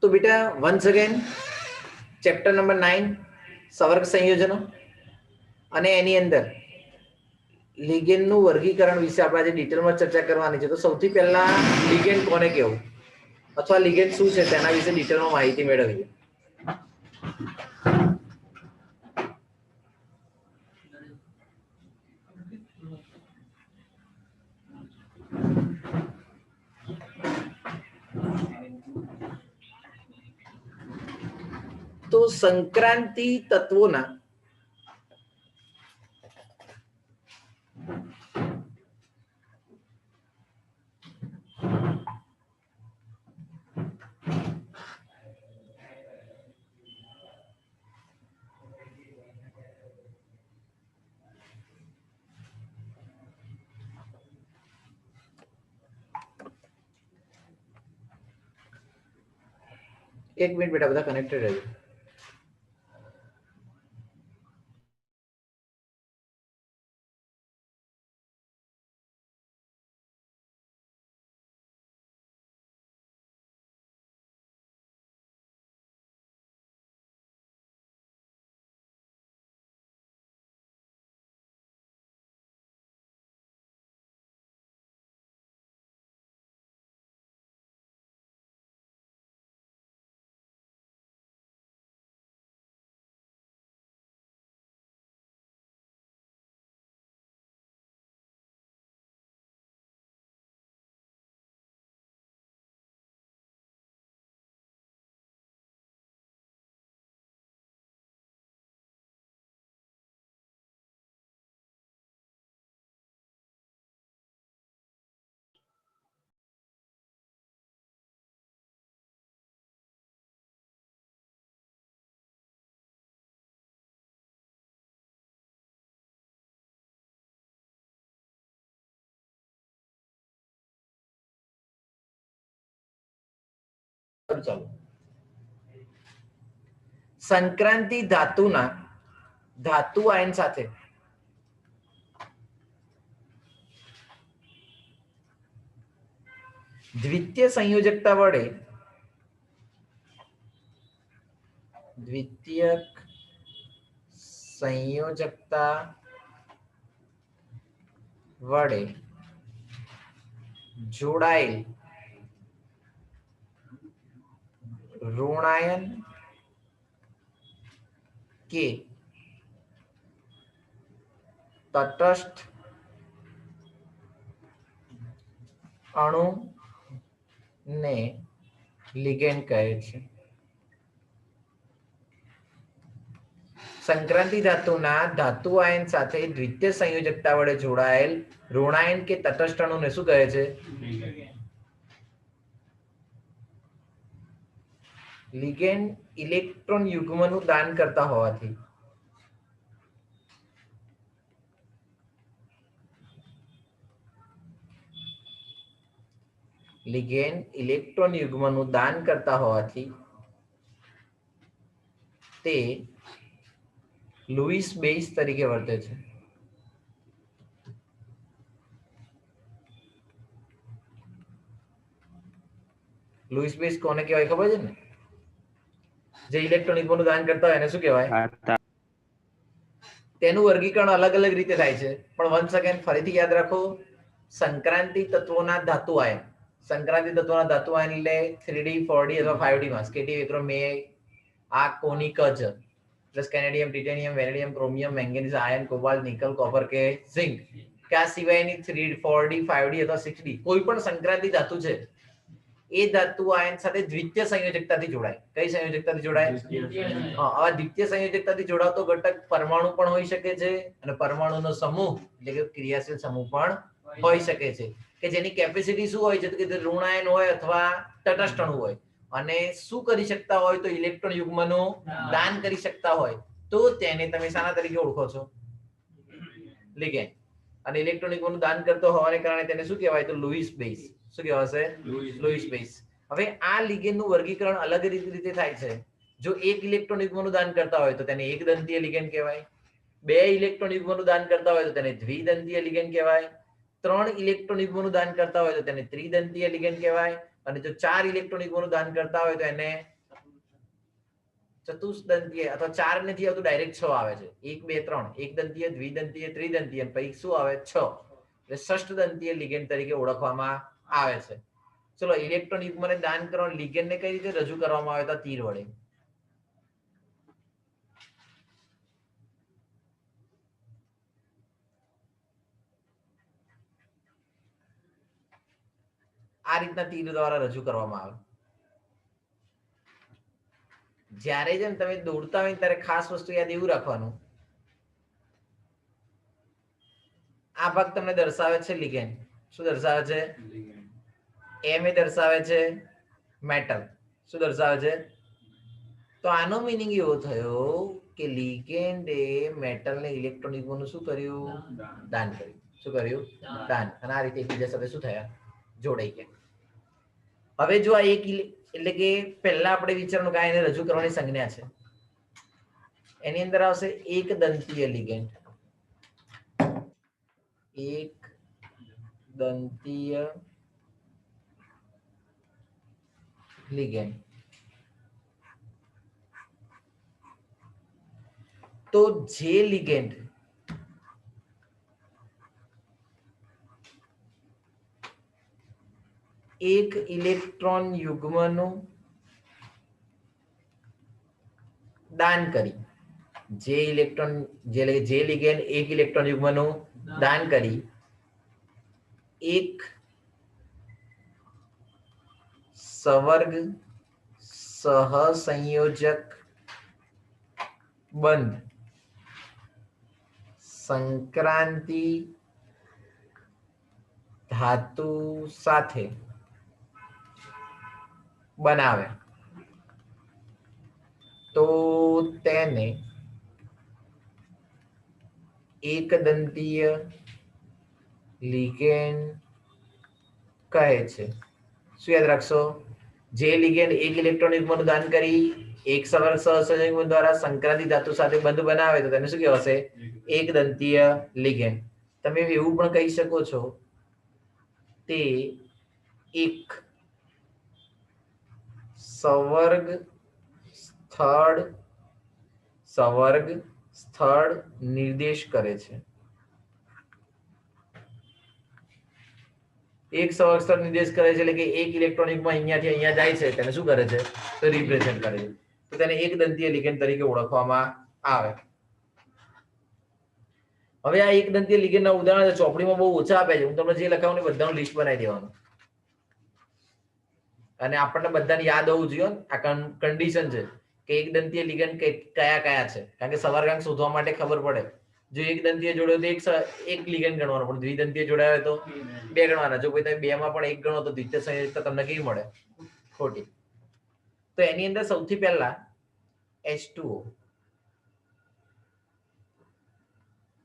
તો બેટા once again chapter number 9 સવર્ગ સંયોજનો અને એની અંદર લિગેન્ડનું વર્ગીકરણ વિશે આપણે આજે ડિટેલમાં ચર્ચા કરવાની છે. તો સૌથી પહેલા લિગેન્ડ કોને કહેવું અથવા લિગેન્ડ શું છે તેના વિશે ડિટેલમાં માહિતી મેળવીએ. તો સંક્રાંતિ તત્વોના એક મિનિટ બેટા બધા કનેક્ટેડ રહેજો. ચાલો. સંક્રાંતિ ધાતુના ધાતુ આયન સાથે દ્વિતીય સંયોજકતા વડે જોડાયેલ ઋણાયન કે તટસ્થ અણુ ને લિગેન્ડ કહે છે. સંક્રાંતિ ધાતુના ધાતુ આયન સાથે દ્વિતીય સંયોજકતા વડે જોડાયેલ ઋણાયન કે તટસ્થ અણુને શું કહે છે? લિગેન્ડ ઇલેક્ટ્રોન યુગ્મનું દાન કરતા હોવાથી તે લુઈસ બેઝ તરીકે વર્તે છે. લુઈસ બેઝ કોને કહેવાય ખબર છે ને? જે ઇલેક્ટ્રોન યુગ્મનું દાન કરતા હોય એને શું કહેવાય? તેનું વર્ગીકરણ અલગ અલગ રીતે થાય છે, પણ વન્સ અગેન ફરીથી યાદ રાખો. સંક્રાંતિ તત્વોના ધાતુ આયન, સંક્રાંતિ તત્વોના ધાતુ આયન એટલે 3D 4D અથવા 5D માં સ્કેટી વિક્રમ મે આ કોનિક જ plus scandium, titanium, vanadium, chromium, manganese, iron, cobalt, nickel, copper કે ઝિંક કે આ સિવાયની 3D 4D 5D અથવા 6D કોઈ પણ સંક્રાંતિ ધાતુ છે એ ધાતુ આયન સાથે દ્વિતીય સંયોજકતાથી જોડાય. કઈ સંયોજકતાથી જોડાય? આવા દ્વિતીય સંયોજકતાથી જોડાતો ઘટક પરમાણુ પણ હોઈ શકે છે અને પરમાણુનો સમૂહ એટલે કે ક્રિયાશીલ સમૂહ પણ હોઈ શકે છે કે જેની કેપેસિટી શું હોય છે કે ઋણાયન હોય અથવા તટસ્થ અણુ હોય અને શું કરી શકતા હોય તો ઇલેક્ટ્રોન યુગ્મનું દાન કરી શકતા હોય તો તેને તમે શાના તરીકે ઓળખો છો? લિગેન્ડ. અને ઇલેક્ટ્રોન યુગ્મનું દાન કરતો હોવાને કારણે તેને શું કહેવાય તો લુઈસ બેઝ. શું કહેવાશે? Louis base. હવે આ લિગેન્ડનું વર્ગીકરણ અલગ રીતે થાય છે. જો એક ઇલેક્ટ્રોન યુગ્મનું દાન કરતા હોય તો તેને એક દંતીય લિગેન્ડ કહેવાય. બે ઇલેક્ટ્રોન યુગ્મનું દાન કરતા હોય તો તેને દ્વિદંતીય લિગેન્ડ કહેવાય. 3 ઇલેક્ટ્રોન યુગ્મનું દાન કરતા હોય તો તેને ત્રિદંતીય લિગેન્ડ કહેવાય. અને જો 4 ઇલેક્ટ્રોન યુગ્મોનું દાન કરતા હોય તો એને ચતુષ્દંતીય અથવા 4 નથી આવતું, ડાયરેક્ટ 6 આવે છે. 1 2 3 એકદંતીય, દ્વિદંતીય, ત્રિદંતીય, પછી શું આવે 6. એટલે ષષ્ઠદંતીય લિગેન્ડ તરીકે ઓળખવામાં આવે છે. ચલો, ઇલેક્ટ્રોન યુગ્મને દાન કરવાનો લિગેન્ડને કઈ રીતે રજૂ કરવામાં આવે તો તીર વડે. આ રીતના તીર દ્વારા રજૂ કરવામાં આવે. જ્યારે જેમ તમે દોડતા હોય ત્યારે ખાસ વસ્તુ યાદ એવું રાખવાનું, આ ભાગ તમને દર્શાવે છે લિગેન્ડ. શું દર્શાવે છે? એમ એ દર્શાવે છે મેટલ. શું દર્શાવે છે? તો આનો મીનિંગ એવો થયો કે લિગેન્ડ એ મેટલને ઇલેક્ટ્રોન યુગ્મનું શું કર્યું? દાન કર્યું. શું કર્યું? દાન. અને આ રીતે એકબીજા સાથે શું થયા? જોડાઈ ગયા. હવે જો આ એક એટલે કે પહેલા આપણે વિચારવાનું કે એને રજૂ કરવાની સંજ્ઞા છે, એની અંદર આવશે એક દંતીય લિગેન્ડ. એક દંતીય લિગેન્ડ. તો જે લિગેન્ડ એક ઇલેક્ટ્રોન યુગ્મનું દાન કરી, જે લિગેન્ડ એક ઇલેક્ટ્રોન યુગ્મનું દાન કરી એક સવર્ગ સહસંયોજક બંધ સંક્રાંતિ ધાતુ સાથે બનાવે તો તેને એકદંતીય લિગેન્ડ કહે છે. શું યાદ રાખશો? જે લિગેન્ડ એક ઇલેક્ટ્રોન યુગ્મનું દાન કરી એક સવર્ગ સહસંયોજક બંધ દ્વારા સંક્રાંતિ ધાતુ સાથે બંધ બનાવે તો તેને શું કહેવાશે? એકદંતીય લિગેન્ડ. તમે એવું પણ કહી શકો છો તે એક સવર્ગ સ્થળ નિર્દેશ કરે છે. એક સવર્ગ સ્થળ નિર્દેશ કરે છે એટલે કે એક ઇલેક્ટ્રોન યુગ્મ અહીંયાથી અહીંયા જાય છે તેને શું કરે છે? તો રિપ્રેઝન્ટ કરે છે. તો તેને એકદંતીય લિગેન્ડ તરીકે ઓળખવામાં આવે. હવે આ એકદંતીય લિગેન્ડના ઉદાહરણ ચોપડીમાં બહુ ઓછા આપે છે. હું તમને જે લખાવું ને બધાનું લિસ્ટ બનાવી દેવાનું, અને આપણને બધાને યાદ હોવું જોઈએ. આ કન્ડિશન છે કે એકદંતીય લિગેન્ડ કયા કયા છે, કારણ કે સવારગાંક શોધવા માટે ખબર પડે. જો એકદંતીય જોડ્યો તો એક લિગેન્ડ ગણવાનો, પણ દ્વિદંતીય જોડાયો તો 2 ગણવાના. જો કોઈ તમે 2 માં પણ 1 ગણો તો દ્વિતીય સંયોજકતા તમને કેવી મળે? ખોટી. તો એની અંદર સૌથી પહેલા H2O.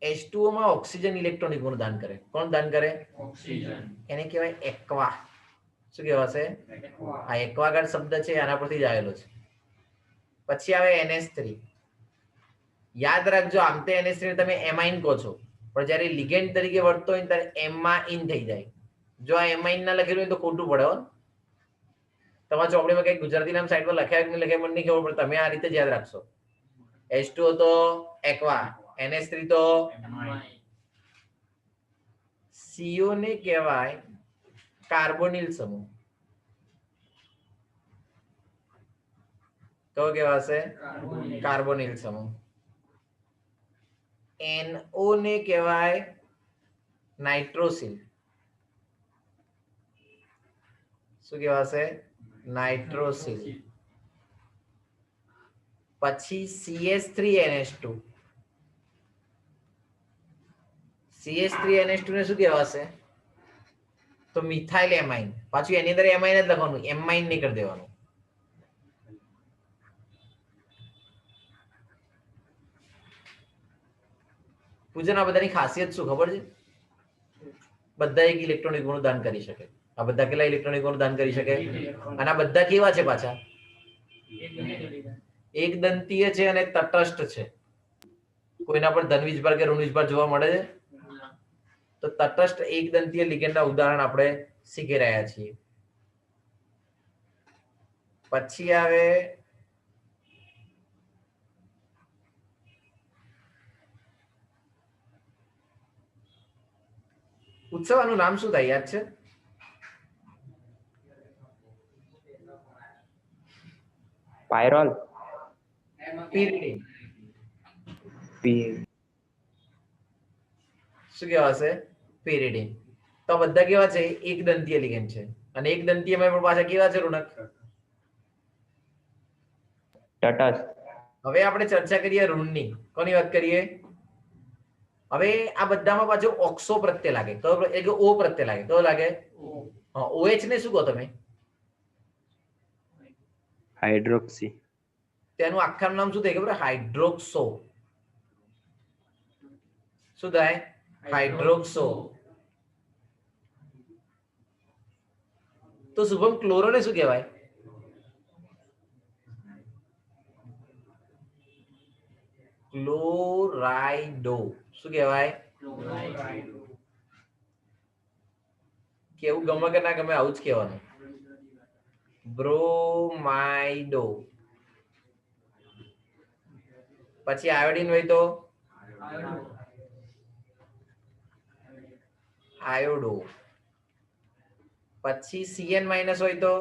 H2O માં ઓક્સિજન ઇલેક્ટ્રોન યુગ્મનું દાન કરે. કોણ દાન કરે? ઓક્સિજન. એને કહેવાય એક્વા. શું કહેવાશે? આ એક્વાગાર્ડ શબ્દ છે આના પરથી જ આવેલો છે. પછી આવે NH3. યાદ રાખજો, આમ તો NH3 તમે એમાઇન કહો છો, પણ જ્યારે લિગેન્ડ તરીકે વર્તતો હોય ત્યારે એમાઇન થઈ જાય. જો આ એમાઇન ના લખેલું હોય તો ખોટું પડે. તમારા ચોપડીમાં કઈ ગુજરાતી નામ સાઈડમાં લખ્યા કે લખ્યા મને નહીં ખબર, પણ તમે આ રીતે જ યાદ રાખશો. H2O તો એક્વા, NH3 તો CO ને કહેવાય કાર્બોનિલ સમૂહ. કયો કહેવાશે? કાર્બોનિલ સમૂહ. NO ને કહેવાય નાઇટ્રોસિલ. શું કહેવાશે? નાઇટ્રોસિલ. પછી CH3NH2. CH3NH2 ને શું કહેવાશે? તો મિથાઇલ એમાઇન. પાછું એની અંદર એમાઇન જ લખવાનું, એમાઇન નહીં કરી દેવાનું. પૂજન, આ બધાની ખાસિયત શું ખબર છે? બધા એક ઇલેક્ટ્રોન યુગ્મનું દાન કરી શકે. આ બધા કેટલા ઇલેક્ટ્રોન યુગ્મનું દાન કરી શકે? અને આ બધા કેવા છે પાછા? એકદંતીય છે અને તટસ્થ છે. કોઈના પર ધનવીજભાર કે ઋણવીજભાર જોવા મળે છે? તો તટસ્થ એકદંતીય લિગેન્ડના ઉદાહરણ આપણે શીખી રહ્યા છીએ. પછી આવે ઉત્સવ, આનું નામ શું થાય, યાદ છે? પાયરોલ. પીરિડીન. પી શું કહેવાશે? પીરિડીન. તો આ બધા કેવા છે? એક દંતીય લિગેન્ડ છે. અને એક દંતીયમાં પણ પાછા કેવા છે રોનક? તટસ્થ. હવે આપણે ચર્ચા કરીએ ઋણની. કોની વાત કરીએ? હવે આ બધામાં પાછું ઓક્સો પ્રત્યે લાગે, કયો એટલે ઓ પ્રત્યે લાગે, કયો લાગે? હા, OH ને શું કહો તમે? હાઇડ્રોક્સી. તેનું આખાનું નામ શું થાય ખબર? હાઇડ્રોક્સો. શું થાય? હાઇડ્રોક્સો. તો શુભમ, ક્લોરોને શું કહેવાય? ક્લોરાઇડો. શું કહેવાય? કેવું ગમે કે ના ગમે, આવું જ કહેવાનું. બ્રોમાઇડો. પછી આયોડીન હોય તો આયોડો. પછી Cn માઇનસ હોય તો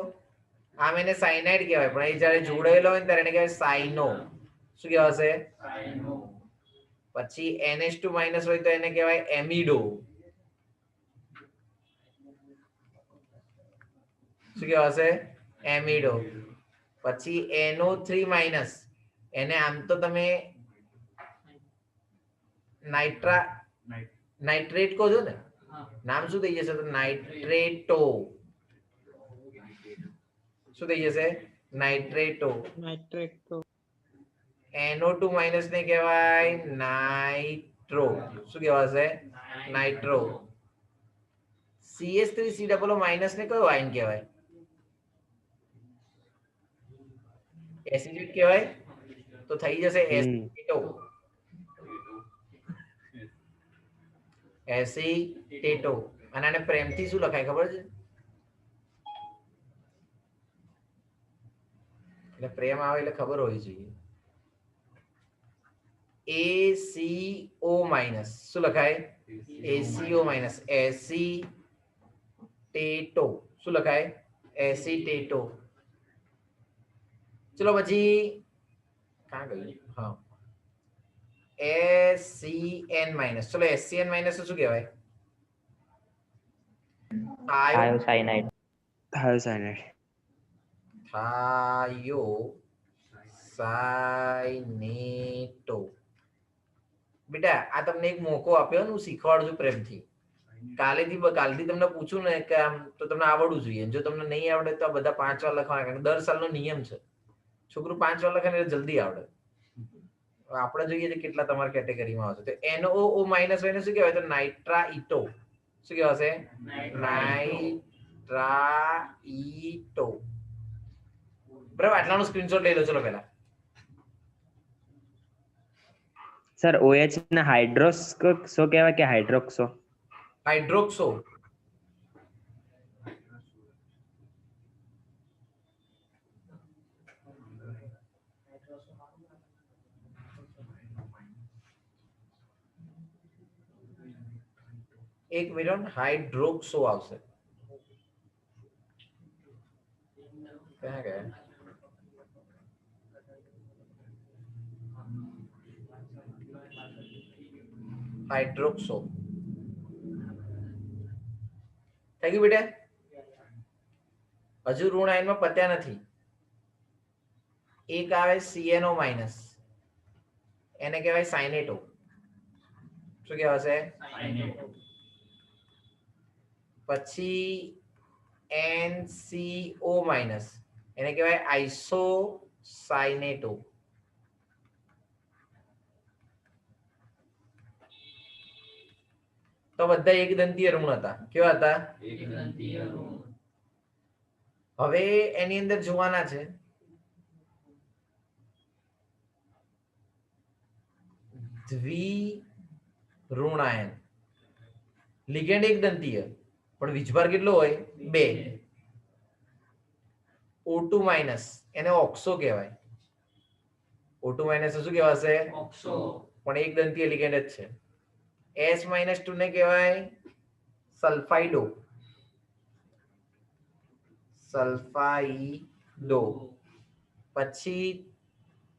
આમ એને સાયનાઇડ કહેવાય, પણ એ જ્યારે જોડાયેલો હોય ને ત્યારે એને કહેવાય સાયનો. શું કહેવાશે? પછી NH2 માઇનસ હોય તો એને કહેવાય એમિડો. શું કહેવાશે? એમિડો. પછી NO3 માઇનસ, એને આમ તો તમે નાઇટ્રેટ કહો છો ને, નામ શું થઈ જશે? તો નાઇટ્રેટો. શું થઈ જશે? નાઇટ્રેટો. NO2 માઇનસ ને કહેવાય નાઇટ્રો. શું કહેવાશે? નાઇટ્રો. CH3COO માઇનસ ને કયો આયન કહેવાય? એસિડેટ કહેવાય. તો થઈ જશે એસિટેટો. એસિટેટો. અને આને પ્રેમથી શું લખાય ખબર છે? એટલે પ્રેમ આવે એટલે ખબર હોવી જોઈએ. ACO minus. શું લખાય? ACO minus. એસિટેટો. શું લખાય? એસિટેટો. ચલો પછી ક્યાં ગયું? હા, SCN માઇનસ. ચલો SCN માઇનસ શું કહેવાય? થાયોસાયનાઇડ. થાયોસાયનાઇડ. થાયોસાયનેટો. બેટા આ તમને એક મોકો આપ્યો ને, હું શીખવાડું છું પ્રેમથી. કાલથી તમને પૂછું ને કે આમ, તો તમને આવડવું જોઈએ. જો તમને નહીં આવડે તો આ બધા 5 વાર લખવાના, કારણ કે દર સાલનો નિયમ છે. છોકરું 5 વાર લખે ને એટલે જલ્દી આવડે. આપણે જોઈએ છે કેટલા તમારા કેટેગરીમાં આવશે. તો NOO માઇનસ હોય ને શું કહેવાય? તો નાઇટ્રાઇટો. શું કહેવાશે? નાઇટ્રાઇટો. બરાબર, આટલાનો સ્ક્રીનશોટ લઈ લો. ચલો પહેલા સર, OH ને હાઇડ્રોક્સો કહેવાય કે હાઇડ્રોક્સો? હાઇડ્રોક્સો. એક મિનિટ, હાઇડ્રોક્સો આવશે. ક્યાં ગયા? હાઇડ્રોક્સો. થઈ ગયું બેટા? હજુ ઋણ આયનમાં પત્યા નથી. એક આવે CNO માઇનસ, એને કહેવાય સાઇનેટો. શું કહેવાશે? પછી NCO માઇનસ, એને કહેવાય આઇસોસાઇનેટો. તો બધા એક દંતીય ઋણ હતા. કેવા હતા? એક દંતીય ઋણ. હવે એની અંદર જોવાના છે દ્વિ-ઋણાયન. લિગેન્ડ એક દંતીય, પણ વીજભાર કેટલો હોય? 2. O2 માઇનસ એને ઓક્સો કહેવાય. O2 માઇનસ શું કહેવાશે? ઓક્સો. પણ એક દંતીય લિગેન્ડ જ છે. S-2 ને કહેવાય સલ્ફાઇડો. સલ્ફાઇડો. પછી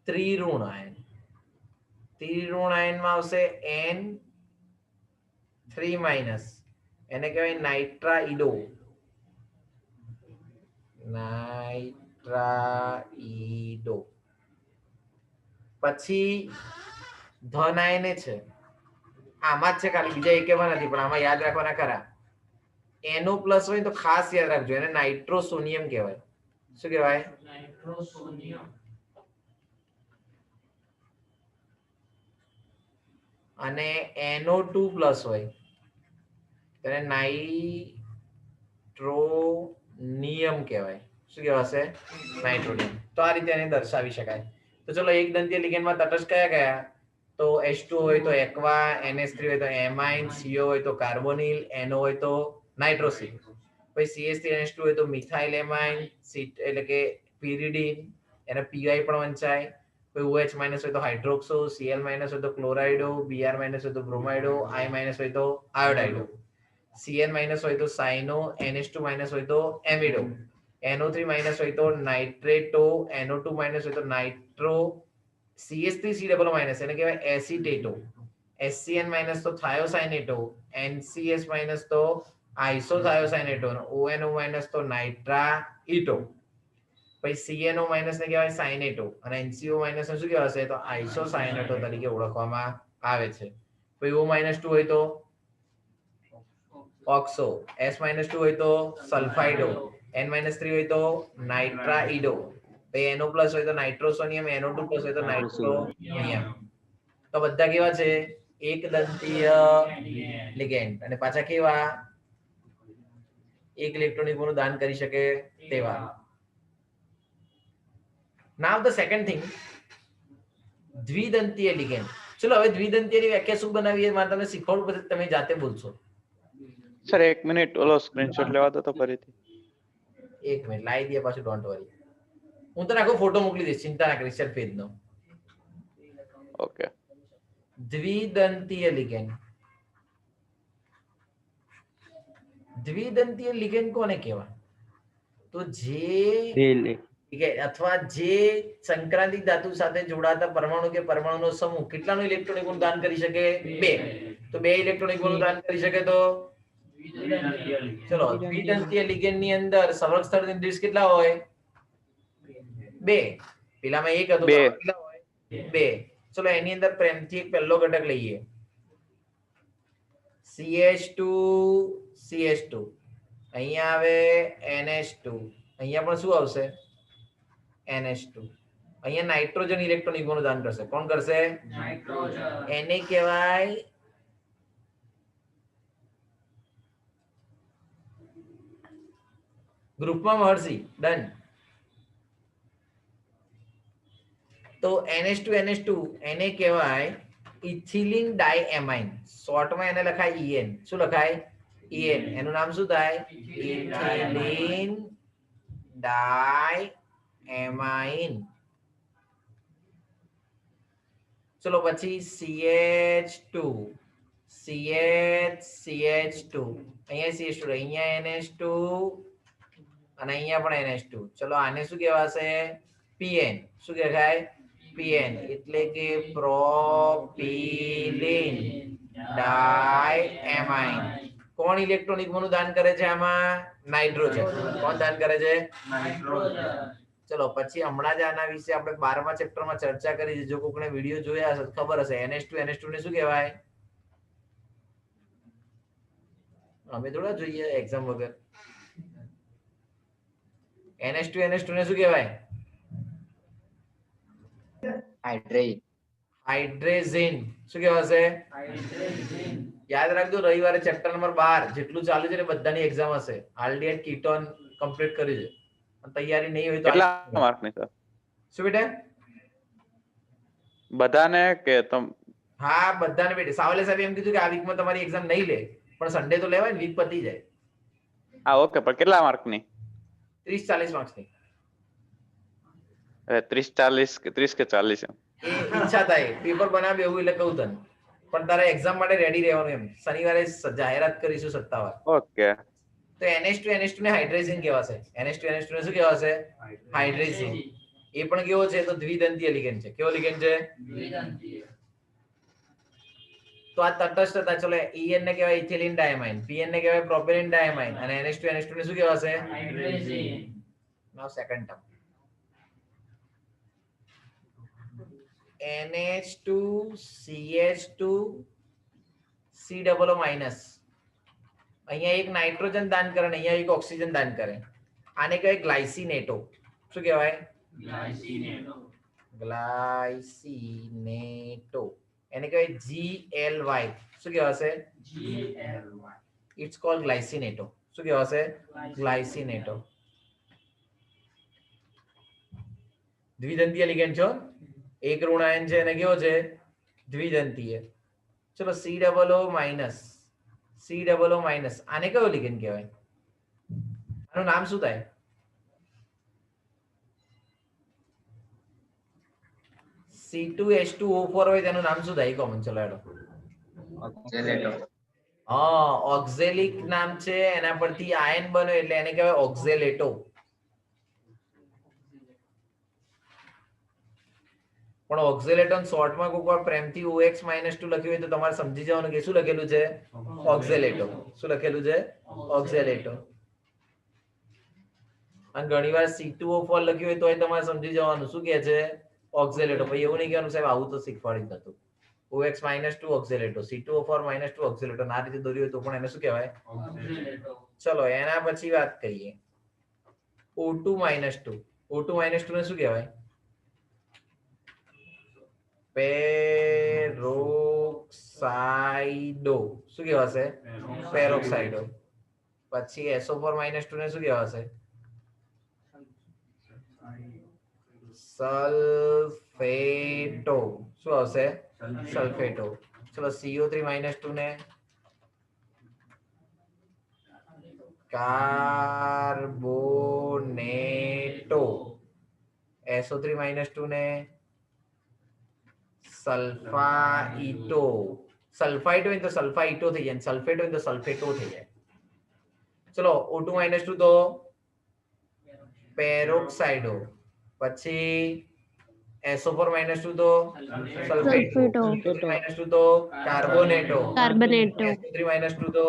ત્રિઋણ આયન. ત્રિઋણ આયનમાં આવશે N3 માઇનસ એને કહેવાય નાઇટ્રાઇડો. નાઇટ્રાઇડો. પછી ધન આયન છે, આમાં જ છે, ખાલી બીજા એકેમાં નથી, પણ આમાં યાદ રાખવાના ખરા. NO પ્લસ હોય તો ખાસ યાદ રાખજો, એને નાઇટ્રોસોનિયમ કહેવાય. શું કહેવાય? નાઇટ્રોસોનિયમ. અને NO2 પ્લસ હોય તેને નાઇટ્રોનિયમ કહેવાય. શું કહેવાશે? નાઇટ્રોનિયમ. તો આ રીતે એને દર્શાવી શકાય. તો ચલો એક દંતીય લિગેન્ડમાં તટસ્થ કયા કયા? તો H2 હોય તો એક્વા, NH3 હોય તો એમાઇન, CO હોય તો કાર્બોનિલ, NO હોય તો નાઇટ્રોસિલ. પછી CH3NH2 હોય તો મિથાઇલ એમાઇન, એટલે કે pyridine, એને PI પણ વંચાય. કોઈ OH માઇનસ હોય તો હાઇડ્રોક્સો, Cl માઇનસ હોય તો ક્લોરાઇડો, Br માઇનસ હોય તો બ્રોમાઇડો, I માઇનસ હોય તો આયોડાઇડો, Cn માઇનસ હોય તો સાઇનો, NH2 માઇનસ હોય તો એમિડો, NO3 માઇનસ હોય તો નાઇટ્રેટો, NO2 માઇનસ હોય તો નાઇટ્રો, CH3C ડબલ માઇનસ એને કહેવાય એસિટેટો, SCN માઇનસ તો થાયોસાઇનેટો, NCS માઇનસ તો આઇસોથાયોસાઇનેટો, ONO માઇનસ તો નાઇટ્રાઇટો. પછી CNO માઇનસ ને કહેવાય સાઇનેટો અને NCO માઇનસ ને શું કહેવાશે? તો આઇસોસાઇનેટો તરીકે ઓળખવામાં આવે છે. પછી O માઇનસ 2 હોય તો ઓક્સો, S માઇનસ 2 હોય તો સલ્ફાઇડો, N માઇનસ 3 હોય તો નાઇટ્રાઇડો, પછી NO પ્લસ હોય તો નાઇટ્રોસોનિયમ, NO2 પ્લસ હોય તો નાઇટ્રોનિયમ. તો બધા કેવા છે? એક દંતીય લિગેન્ડ અને પાછા કેવા? એક ઇલેક્ટ્રોનિક દાન કરી શકે તેવા. Now the second thing, દ્વિદંતીય લિગેન્ડ. ચલો હવે દ્વિદંતીયની વ્યાખ્યા શું બનાવીએ મારે તમને શીખવાડું, પછી તમે જાતે બોલશો. સર 1 મિનિટ ઓલો સ્ક્રીનશોટ લેવા દો તો ફરીથી. એક મિનિટ લાવી દે પાછું, ડોન્ટ વરી. હું તને આખો ફોટો મોકલી દઈશ, ચિંતા ના કરીશ. પેજ નો ઓકે. દ્વિદંતીય લિગેન્ડ. દ્વિદંતીય લિગેન્ડ કોને કહેવાય? તો જે અથવા જે સંક્રાંતિક ધાતુ સાથે જોડાતા પરમાણુ કે પરમાણુનો સમૂહ કેટલાનો ઇલેક્ટ્રોનિક ગુણ દાન કરી શકે? 2. તો 2 ઇલેક્ટ્રોનિક ગુણ દાન કરી શકે તો ચલો દ્વિદંતીય લિગેન્ડ ની અંદર સવર્ગ સ્થળ નિર્દેશ કેટલા હોય? 2. પેલામાં 1 હતો તો કેટલા હોય? 2. ચલો એની અંદર પ્રેમથી એક પહેલો ઘટક લઈએ, CH2 અહીંયા આવે NH2, અહીંયા પણ શું આવશે? NH2. અહીંયા નાઇટ્રોજન ઇલેક્ટ્રોનિક ગુણ દાન કરશે. કોણ કરશે? નાઇટ્રોજન. એને કહેવાય ગ્રુપમાં મહર્ષિ. ડન. તો NH2 એને કહેવાય ઇથિલિન ડાયએમાઇન. શોર્ટમાં એને લખાય EN. શું લખાય? EN. એનું નામ શું થાય? ઇથિલિન ડાયએમાઇન. ચલો પછી CH2, CH2, અહીંયા CH2, અહીંયા NH2 અને અહીંયા પણ NH2. ચલો આને શું કહેવાશે? PN. શું કહેવાય? PN એટલે કે પ્રોપિલિન ડાયએમાઇન. કોણ ઇલેક્ટ્રોનિક નું દાન કરે છે આમાં? નાઇટ્રોજન. કોણ દાન કરે છે? નાઇટ્રોજન. ચલો પછી હમણાં જ આના વિશે આપણે 12મા ચેપ્ટરમાં ચર્ચા કરી છે. જો કોકને વિડિયો જોયા હશે ખબર હશે. NH2 ને શું કહેવાય? અમે થોડા જોઈએ એક્ઝામ વગર. NH2 ને શું કહેવાય? હાઇડ્રેઝિન. શું કહેવાશે? હાઇડ્રેઝિન. યાદ રાખજો રવિવારે ચેપ્ટર નંબર 12 જેટલું ચાલુ છે ને બધાની એક્ઝામ હશે. આલ્ડિહાઇડ કીટોન કમ્પ્લીટ કરી છે. તૈયારી નહીં હોય તો કેટલા માર્કની સર? શું બેટા? બધાને કે તમ? હા બધાને બેટા. સાવલે સાહેબ એમ કીધું કે આ વીકમાં તમારી એક્ઝામ નહીં લે, પણ સન્ડે તો લેવાય ને, વીક પતી જાય. હા ઓકે, પણ કેટલા માર્કની? 30-40 માર્ક્સની. 30 40 30 કે 40 એમ. એ ઈચ્છા થાય પેપર બનાવે એવું એટલે કહું તને, પણ તારે એક્ઝામ માટે રેડી રહેવાનું એમ. શનિવારે જાહેરાત કરીશું સત્તાવાર. ઓકે. તો NH2 ને હાઇડ્રેઝિન કહેવાશે. NH2 ને શું કહેવાશે? હાઇડ્રેઝિન. એ પણ કેવો છે? તો દ્વિદંતીય લિગેન્ડ છે. કેવો લિગેન્ડ છે? દ્વિદંતીય. તો આ તટસ્થતા, ચલો EN ને કહેવાય ઇથિલિન ડાયમાઇન, PN ને કહેવાય પ્રોપેલિન ડાયમાઇન, અને NH2 ને શું કહેવાશે? Hydrazine. Now second term. NH2CH2 COO minus. અહીંયા એક નાઇટ્રોજન દાન કરે ને અહીંયા એક ઓક્સિજન દાન કરે. આને કહેવાય ગ્લાયસિનેટો. શું કહેવાય? ગ્લાયસિનેટો. ગ્લાયસિનેટો. એને કહેવાય GLY. શું કહેવાશે? GLY. It's called glycinato. શું કહેવાશે? ગ્લાયસિનેટો. દ્વિદંતીય લિગેન્ડ છો. એક ઋણ આયન છે અને કેવો છે? દ્વિદંતીય. ચલો COO માઇનસ. COO minus. આને કયો લિગેન્ડ કહેવાય? આનું નામ શું થાય? C2H2O4 હોય તેનું નામ શું થાય? કોમન ચલો હેડો. હા, ઓક્ઝેલિક નામ છે, એના પરથી આયન બન્યો એટલે એને કહેવાય ઓક્ઝેલેટો. પણ ઓક્ઝેલેટો શોર્ટમાં કોઈક વાર પ્રેમથી OX-2 લખ્યું હોય તો તમારે સમજી જવાનું કે શું લખેલું છે? ઓક્ઝેલેટો. શું લખેલું છે? ઓક્ઝેલેટો. અને ઘણીવાર C2O4 લખ્યું હોય તો તમારે સમજી જવાનું શું કહે છે? ઓક્ઝેલેટો. પછી એવું નહીં કહેવાનું સાહેબ આવું તો શીખવાડી જ નતું. OX-2 ઓક્ઝેલેટો, C2O4-2 ઓક્ઝેલેટો. આ રીતે દોર્યું હોય તો પણ એને શું કહેવાય? ઓક્ઝેલેટો. ચલો એના પછી વાત કરીએ. O2-2. O2-2 ને શું કહેવાય? પેરોક્સાઇડો. શું કહેવાશે? પેરોક્સાઇડો. પછી SO4-2 ને શું કહેવાશે? સલ્ફેટો. શું આવશે? સલ્ફેટો. ચલો CO3-2 ને કાર્બોનેટો. SO3-2 ને સલ્ફાઇટો. સલ્ફાઇટ હોય તો સલ્ફાઇટો થઈ જાય, સલ્ફેટ હોય તો સલ્ફેટો થઈ જાય. ચલો O2-2 તો પેરોક્સાઇડો. પછી SO4-2 તો સલ્ફેટો. SO3-2 તો કાર્બોનેટો. SO3-2 તો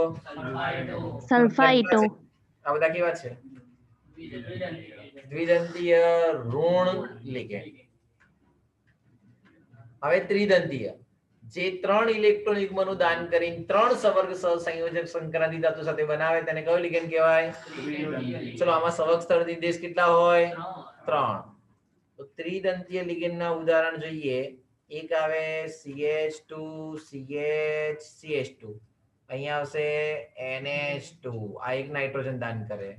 સલ્ફાઇટો. આ બધા કેવા છે? દ્વિદંતીય. દ્વિદંતીય ઋણ લિગેન્ડ. હવે ત્રિદંતીય, જે 3 ઇલેક્ટ્રોન યુગ્મનું દાન કરીને 3 સવર્ગ સહસંયોજક સંક્રાંતિ ધાતુ સાથે બનાવે તેને કયો લિગેન્ડ કહેવાય? ચલો આમાં સવર્ગ સ્થળ નિર્દેશ કેટલા હોય? 3. તો ત્રિદંતીય લિગેન્ડના ઉદાહરણ જોઈએ. એક આવે CH2 CH CH2. અહીંયા આવશે NH2. આ એક નાઇટ્રોજન દાન કરે.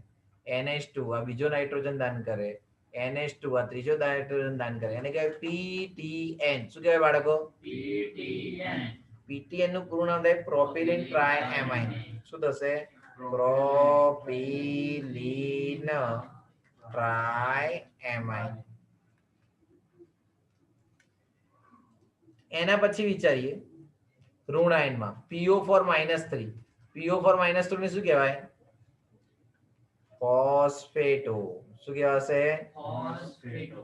NH2 આ બીજો નાઇટ્રોજન દાન કરે. NH2 આ ત્રીજો નાઇટ્રોજન દાન કરે. એને કહેવાય PTN. શું કહેવાય બાળકો? PTN. PTN નું પૂરું નામ થાય પ્રોપિલિન ટ્રાયએમાઇન. શું થશે? પ્રોપિલિન ટ્રાયએમાઇન. એના પછી વિચારીએ ઋણ આયનમાં PO4-3. PO4-3 ને શું કહેવાય? ફોસ્ફેટો. શું કહેવાશે? ફોસ્ફેટો.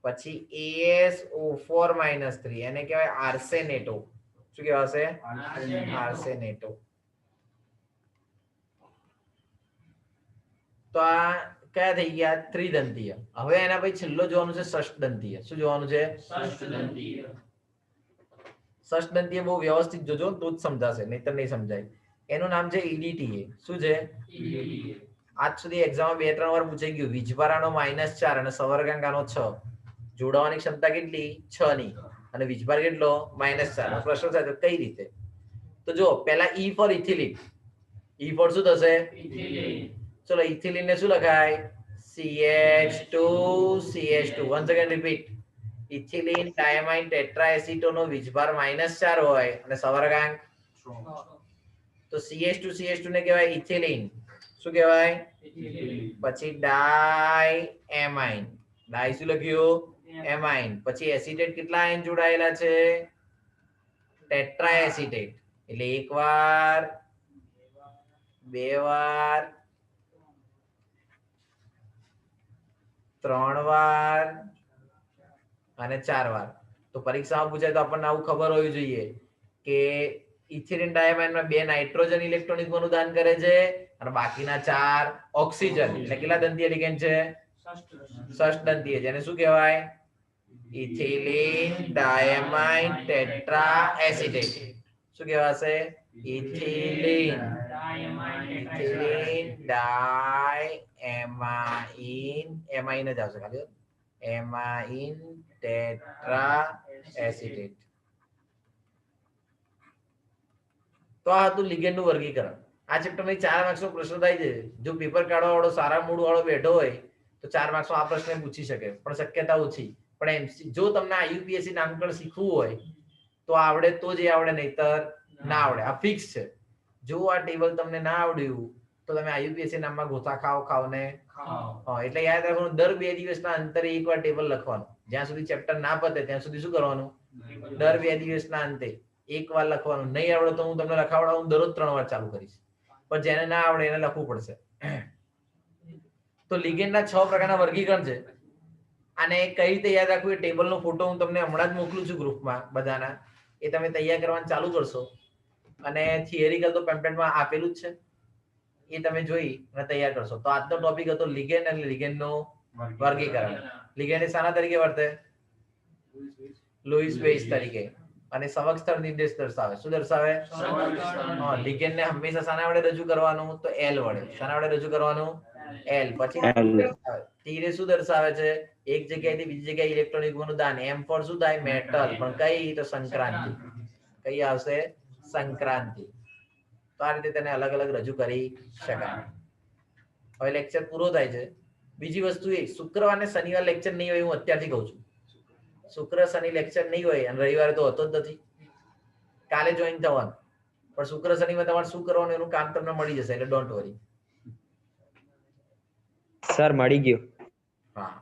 પછી ASO4-3 એને કહેવાય આર્સેનેટો. શું કહેવાશે? આર્સેનેટો. તો આ કયા થઈ ગયા? ત્રિદંતીય. હવે એના પછી છેલ્લો જોવાનું છે ષષ્ઠદંતીય. શું જોવાનું છે? ષષ્ઠદંતીય. ષષ્ઠદંતીય બહુ વ્યવસ્થિત જોજો તો જ સમજાશે, નહીતર નહીં સમજાય. એનું નામ છે EDTA. શું છે? EDTA. આજ સુધી એક્ઝામમાં 2-3 વાર પૂછાઈ ગયું. વીજભારાનો -4 અને સવર્ગાંક આનો 6. જોડાવાની ક્ષમતા કેટલી? 6 ની. અને વીજભાર કેટલો? -4. પ્રશ્ન થાય તો કઈ રીતે? તો જો પહેલા E four ethylene. E four શું થશે? ઇથિલિન. ચલો ઇથિલિન ને શું લખાય? CH2 once again repeat. Ethylene diamine tetraacetato વીજભાર -4 હોય અને સવર્ગાંક તો CH2 ને કહેવાય ઇથિલિન. શું કહેવાય? ઇથિલિન. પછી ડાયએમાઇન. ડાઈ શું લખ્યું એમાઇન. પછી એસિટેટ કેટલા આયન જોડાયેલા છે ટેટ્રા એસિટેટ. એટલે એક વાર, બે વાર, ત્રણ વાર અને ચાર વાર. તો પરીક્ષામાં પૂછાય તો આપણને આવું ખબર હોવી જોઈએ કે ઇથિલિન ડાયમાઇનમાં 2 નાઇટ્રોજન ઇલેક્ટ્રોનિકનું દાન કરે છે અને બાકીના 4 ઓક્સિજન. એટલે કેટલા દંતીય લિગેન્ડ છે? ષષ્દંતીય. જેને શું કહેવાય? Ethylene diamine tetra acetate. શું કહેવાશે? ઇથિલિન ડાયમાઇન, એમાઇન જ આવશે ખાલી, એમાઇન ટેટ્રા એસિટેટ. તો આ હતું લિગેન્ડ નું વર્ગીકરણ. આ ચેપ્ટર માં 4 માર્ક્સ નો પ્રશ્ન થાય છે. જો પેપર કાઢવા વાળો સારા મૂડ વાળો બેઠો હોય તો 4 માર્ક્સ આ પ્રશ્ન પૂછી શકે, પણ શક્યતા ઓછી. પણ જો તમને આઈયુપીએસસી નામકરણ શીખવું હોય તો આવડે તો જ આવડે, નહીતર ના આવડે. આ ફિક્સ છે. જો આ ટેબલ તમને ના આવડ્યું તો તમે આઈયુપીએસસી નામમાં ગોથા ખાવ ને. એટલે યાદ રાખવાનું, દર 2 દિવસના અંતરે એકવાર ટેબલ લખવાનું. જ્યાં સુધી ચેપ્ટર ના પતે ત્યાં સુધી શું કરવાનું? દર 2 દિવસના અંતે એક વાર લખવાનું. નહીં આવડે તો હું તમને લખાવડાવું, દરરોજ 3 વાર ચાલુ કરીશ. પણ જેને ના આવડે એને લખવું પડશે. તો લિગેન્ડના 6 પ્રકારના વર્ગીકરણ છે. આને કઈ રીતે યાદ રાખવું? એ ટેબલનો ફોટો હું તમને હમણાં જ મોકલું છું ગ્રુપમાં બધાના. એ તમે તૈયાર કરવાનું ચાલુ કરશો અને થિયરિકલ તો પેમ્પલેટમાં આપેલું જ છે, એ તમે જોઈ અને તૈયાર કરશો. તો આજનો ટોપિક હતો લિગેન્ડ અને લિગેન્ડનું વર્ગીકરણ. લિગેન્ડ શાના તરીકે વર્તે? લુઈસ બેઝ તરીકે. અને સવક સ્થળ નિર્દેશ દર્શાવે. શું દર્શાવે? લિગેન્ડ ને હંમેશા શાના વડે રજૂ કરવાનું? તો એલ વડે. શાના વડે રજૂ કરવાનું? એલ. પછી તીરે શું દર્શાવે છે? એક જગ્યાએથી બીજી જગ્યાએ ઇલેક્ટ્રોનિકનું દાન. એમ ફોર શું થાય? મેટલ. પણ કઈ? તો સંક્રાંતિ. કઈ આવશે? સંક્રાંતિ. તો આ રીતે તેને અલગ અલગ રજૂ કરી શકાય. હવે લેક્ચર પૂરો થાય છે. બીજી વસ્તુ એ, શુક્રવાર ને શનિવાર લેક્ચર નહીં હોય, હું અત્યારથી કહું છું. શુક્ર શનિ લેક્ચર નહીં હોય અને રવિવારે તો હોતો જ નથી. કાલે જોઈન થવાનું, પણ શુક્ર શનિમાં તમારે શું કરવાનું એનું કામ તમને મળી જશે. એટલે ડોન્ટ વરી. સર મળી ગયું. હા.